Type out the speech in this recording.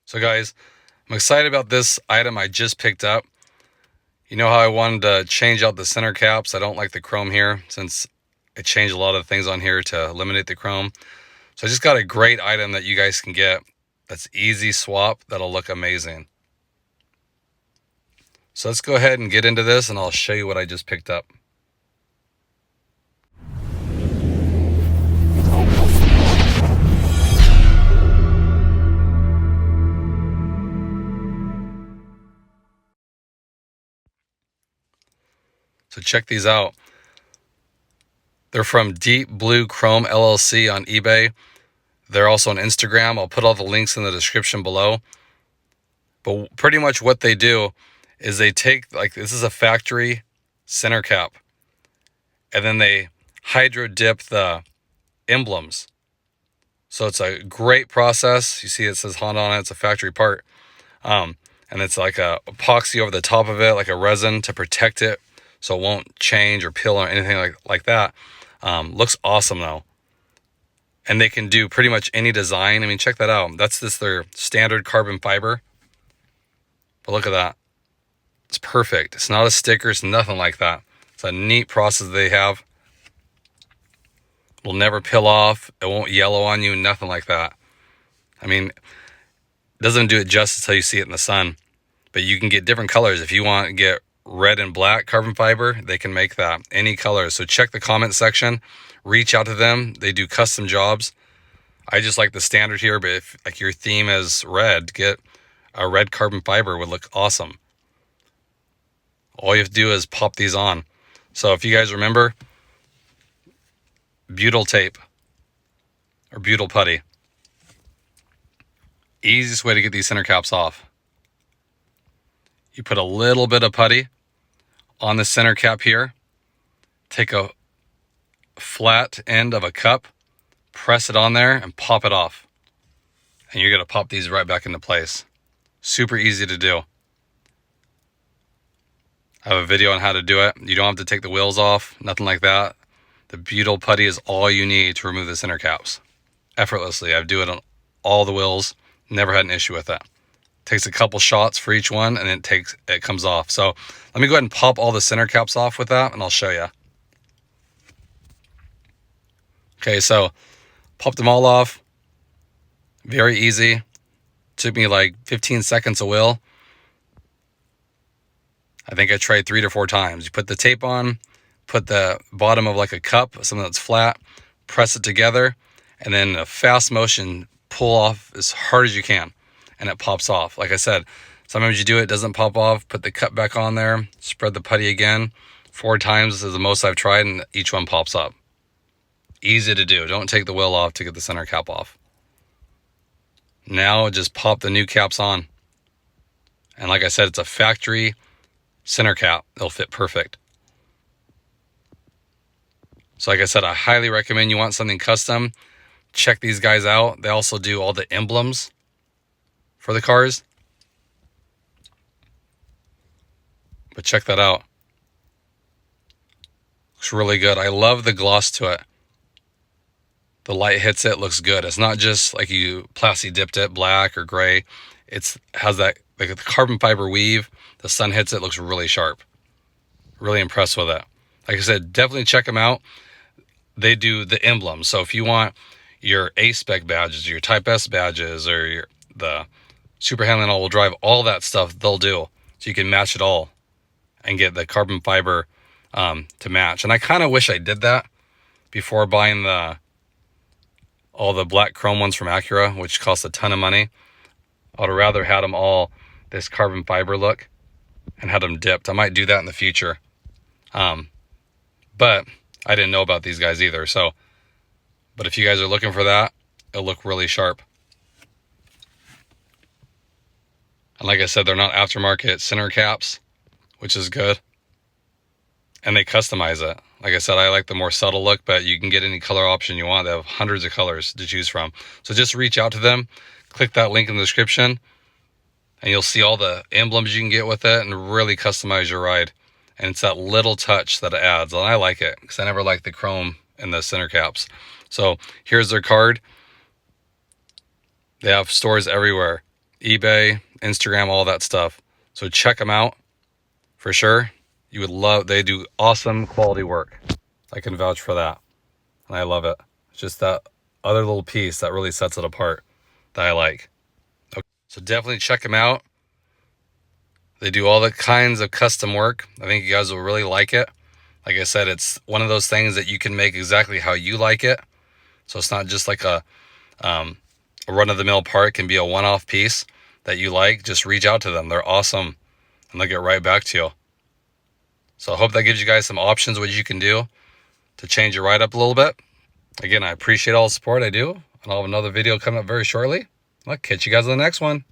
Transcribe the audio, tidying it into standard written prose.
So guys, I'm excited about this item I just picked up. You know how I wanted to change out the center caps? I don't like the chrome here since I changed a lot of things on here to eliminate the chrome. So I just got a great item that you guys can get that's easy swap that'll look amazing. So let's go ahead and get into this and I'll show you what I just picked up. So check these out. They're from Deepbluechrome LLC on eBay. They're also on Instagram. I'll put all the links in the description below. But pretty much what they do is they take, like, this is a factory center cap, and then they hydro dip the emblems. So it's a great process. You see it says Honda on it. It's a factory part. And it's like a epoxy over the top of it, like a resin to protect it so it won't change or peel or anything like that. Looks awesome though. And they can do pretty much any design. I mean, check that out. That's just their standard carbon fiber. But look at that. It's perfect. It's not a sticker. It's nothing like that. It's a neat process they have. It'll never peel off. It won't yellow on you. Nothing like that. I mean, it doesn't do it justice until you see it in the sun. But you can get different colors. If you want to get red and black carbon fiber, they can make that. Any colors. So check the comment section. Reach out to them. They do custom jobs. I just like the standard here, but if like your theme is red, get a red carbon fiber. Would look awesome. All you have to do is pop these on. So if you guys remember, butyl tape or butyl putty. Easiest way to get these center caps off. You put a little bit of putty on the center cap here. Take a flat end of a cup, press it on there and pop it off. And you're going to pop these right back into place. Super easy to do. I have a video on how to do it. You don't have to take the wheels off, nothing like that. The butyl putty is all you need to remove the center caps. Effortlessly. I do it on all the wheels. Never had an issue with that. Takes a couple shots for each one and it comes off. So let me go ahead and pop all the center caps off with that and I'll show you. Okay, so popped them all off. Very easy. Took me like 15 seconds a wheel. I think I tried 3 to 4 times. You put the tape on, put the bottom of like a cup, something that's flat, press it together, and then a fast motion, pull off as hard as you can, and it pops off. Like I said, sometimes you do it, it doesn't pop off, put the cup back on there, spread the putty again. 4 times is the most I've tried, and each one pops up. Easy to do. Don't take the wheel off to get the center cap off. Now just pop the new caps on. And like I said, it's a factory center cap. It'll fit perfect. So like I said, I highly recommend you want something custom. Check these guys out. They also do all the emblems for the cars. But check that out. Looks really good. I love the gloss to it. The light hits it, looks good. It's not just like you plasti dipped it black or gray. It has that like the carbon fiber weave. The sun hits it, looks really sharp. Really impressed with it. Like I said, definitely check them out. They do the emblems. So if you want your A-spec badges, your Type S badges, or the super handling all-wheel drive, all that stuff they'll do. So you can match it all and get the carbon fiber to match. And I kind of wish I did that before buying all the black chrome ones from Acura, which cost a ton of money. I would have rather had them all this carbon fiber look and had them dipped. I might do that in the future. But I didn't know about these guys either. So, but if you guys are looking for that, it'll look really sharp. And like I said, they're not aftermarket center caps, which is good. And they customize it. Like I said, I like the more subtle look, but you can get any color option you want. They have hundreds of colors to choose from. So just reach out to them, click that link in the description, and you'll see all the emblems you can get with it and really customize your ride. And it's that little touch that it adds. And I like it because I never liked the chrome in the center caps. So here's their card. They have stores everywhere. eBay, Instagram, all that stuff. So check them out for sure. You would love, they do awesome quality work. I can vouch for that. And I love it. It's just that other little piece that really sets it apart that I like. Okay. So definitely check them out. They do all the kinds of custom work. I think you guys will really like it. Like I said, it's one of those things that you can make exactly how you like it. So it's not just like a run-of-the-mill part. It can be a one-off piece that you like. Just reach out to them. They're awesome, and they'll get right back to you. So I hope that gives you guys some options what you can do to change your write-up a little bit. Again, I appreciate all the support I do, and I'll have another video coming up very shortly. I'll catch you guys on the next one.